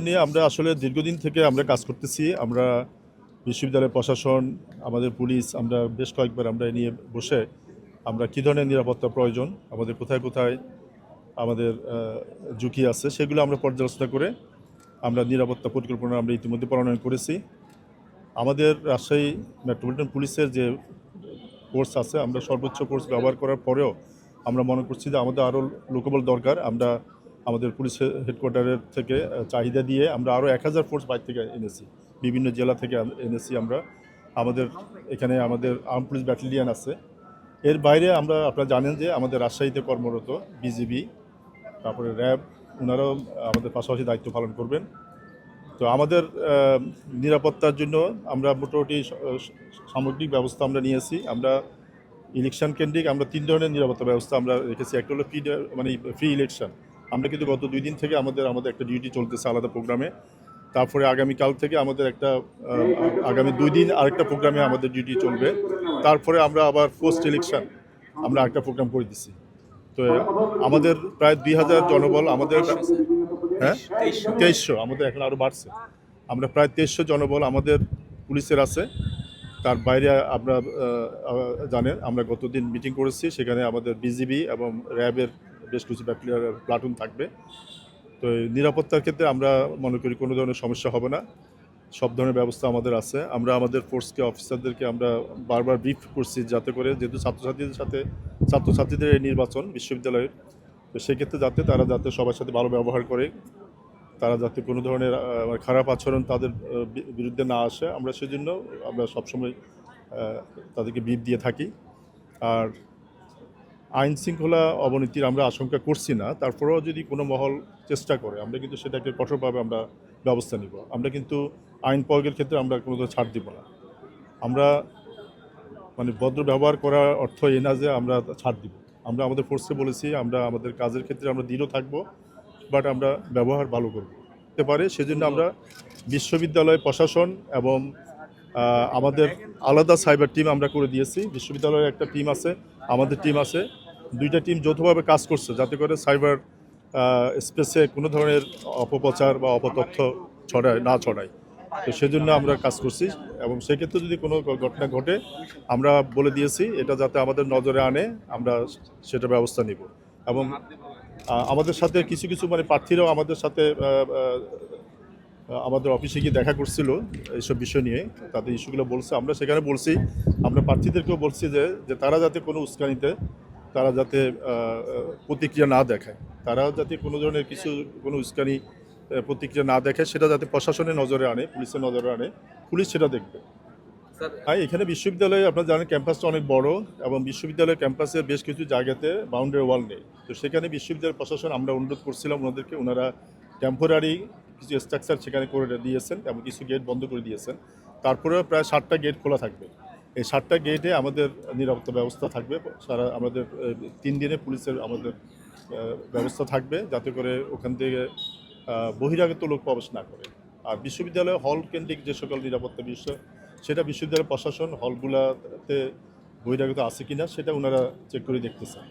নিয়ে আমরা আসলে দীর্ঘদিন থেকে আমরা কাজ করতেছি। আমরা বিশ্ববিদ্যালয়ের প্রশাসন, আমাদের পুলিশ, আমরা বেশ কয়েকবার আমরা এ নিয়ে বসে আমরা কী ধরনের নিরাপত্তা প্রয়োজন, আমাদের কোথায় কোথায় আমাদের ঝুঁকি আছে, সেগুলো আমরা পর্যালোচনা করে আমরা নিরাপত্তা পরিকল্পনা আমরা ইতিমধ্যে প্রণয়ন করেছি। আমাদের রাজশাহী মেট্রোপলিটন পুলিশের যে ফোর্স আছে, আমরা সর্বোচ্চ ফোর্স ব্যবহার করার পরেও আমরা মনে করছি যে আমাদের আরও লোকবল দরকার। আমরা আমাদের পুলিশ হেডকোয়ার্টারের থেকে চাহিদা দিয়ে আমরা আরও 1000 ফোর্স বাইরে থেকে এনেছি, বিভিন্ন জেলা থেকে এনেছি। আমরা আমাদের এখানে আমাদের আর্ম পুলিশ ব্যাটালিয়ান আছে। এর বাইরে আমরা, আপনারা জানেন যে আমাদের রাজশাহীতে কর্মরত বিজিবি, তারপরে র্যাব, ওনারাও আমাদের পাশাপাশি দায়িত্ব পালন করবেন। তো আমাদের নিরাপত্তার জন্য আমরা মোটামুটি সামগ্রিক ব্যবস্থা আমরা নিয়েছি। আমরা ইলেকশন কেন্দ্রিক আমরা 3 ধরনের নিরাপত্তা ব্যবস্থা আমরা রেখেছি। একটা হলো ফ্রি ইলেকশন। আমরা কিন্তু গত 2 দিন থেকে আমাদের একটা ডিউটি চলতেছে আলাদা প্রোগ্রামে। তারপরে আগামীকাল থেকে আমাদের আগামী 2 দিন আরেকটা প্রোগ্রামে আমাদের ডিউটি চলবে। তারপরে আমরা আবার পোস্ট ইলেকশন আমরা একটা প্রোগ্রাম করে দিছি। তো আমাদের প্রায় 2000 জনবল আমাদের, হ্যাঁ 2300, আমাদের এখন আরও বাড়ছে। আমরা প্রায় 2300 জনবল আমাদের পুলিশের আছে। তার বাইরে আপনারা জানেন আমরা গতদিন মিটিং করেছি, সেখানে আমাদের বিজিবি এবং র্যাবের বেশ কিছু প্লাটুন থাকবে। তো নিরাপত্তার ক্ষেত্রে আমরা মনে করি কোনো ধরনের সমস্যা হবে না, সব ধরনের ব্যবস্থা আমাদের আছে। আমরা আমাদের ফোর্সকে, অফিসারদেরকে আমরা বারবার ব্রিফ করছি, যাতে করে যেহেতু ছাত্রছাত্রীদের এই নির্বাচন বিশ্ববিদ্যালয়ের, তো সেক্ষেত্রে তারা যাতে সবার সাথে ভালো ব্যবহার করে, তারা যাতে কোনো ধরনের খারাপ আচরণ তাদের বিরুদ্ধে না আসে, আমরা সেজন্য আমরা সবসময় তাদেরকে ব্রিফ দিয়ে থাকি। আর আইন শৃঙ্খলা অবনতির আমরা আশঙ্কা করছি না, তারপরেও যদি কোনো মহল চেষ্টা করে আমরা কিন্তু সেটাকে কঠোরভাবে আমরা ব্যবস্থা নিব। আমরা কিন্তু আইন প্রয়োগের ক্ষেত্রে আমরা কোনো ধরনের ছাড় দিব না। আমরা ভদ্র ব্যবহার করার অর্থ এই না যে আমরা ছাড় দিব। আমরা আমাদের ফোর্সকে বলেছি আমরা আমাদের কাজের ক্ষেত্রে আমরা দৃঢ় থাকবো, বাট আমরা ব্যবহার ভালো করব হতে পারে। সেজন্য আমরা বিশ্ববিদ্যালয় প্রশাসন এবং আমাদের আলাদা সাইবার টিম আমরা করে দিয়েছি। বিশ্ববিদ্যালয়ের একটা টিম আছে, আমাদের টিম আছে, 2টা টিম যৌথভাবে কাজ করছে যাতে করে সাইবার স্পেসে কোনো ধরনের অপপ্রচার বা অপতথ্য ছড়ায়। তো সেজন্য আমরা কাজ করছি এবং সেক্ষেত্রে যদি কোনো ঘটনা ঘটে আমরা বলে দিয়েছি এটা যাতে আমাদের নজরে আনে, আমরা সেটা ব্যবস্থা নিব। এবং আমাদের সাথে কিছু প্রার্থীরাও আমাদের সাথে আমাদের অফিসে গিয়ে দেখা করছিল এইসব বিষয় নিয়ে, তাদের ইস্যুগুলো বলছে। আমরা সেখানে বলছি, আমরা প্রার্থীদেরকেও বলছি যে তারা যাতে কোনো উস্কানিতে তারা যাতে প্রতিক্রিয়া না দেখায়, তারা যাতে কোনো ধরনের কোনো উস্কানি প্রতিক্রিয়া না দেখায়, সেটা যাতে প্রশাসনের নজরে আনে, পুলিশের নজরে আনে, পুলিশ সেটা দেখবে। এখানে বিশ্ববিদ্যালয়ে আপনারা জানেন ক্যাম্পাসটা অনেক বড় এবং বিশ্ববিদ্যালয়ের ক্যাম্পাসের বেশ কিছু জায়গাতে বাউন্ডারি ওয়াল নেই। তো সেখানে বিশ্ববিদ্যালয় প্রশাসন আমরা অনুরোধ করছিলাম ওনাদেরকে, ওনারা টেম্পোরারি কিছু স্ট্রাকচার সেখানে করে দিয়েছেন এবং কিছু গেট বন্ধ করে দিয়েছেন। তারপরেও প্রায় 7টা গেট খোলা থাকবে। এই 7টা গেটে আমাদের নিরাপত্তা ব্যবস্থা থাকবে। আমাদের 3 দিনে পুলিশের আমাদের ব্যবস্থা থাকবে, যাতে করে ওখান থেকে বহিরাগত লোক প্রবেশ না করে। আর বিশ্ববিদ্যালয় হল কেন্দ্রিক যে সকল নিরাপত্তা বিষয়, সেটা বিশ্ববিদ্যালয় প্রশাসন হলগুলোতে বহিরাগত আছে কিনা সেটা ওনারা চেক করে দেখতেছেন।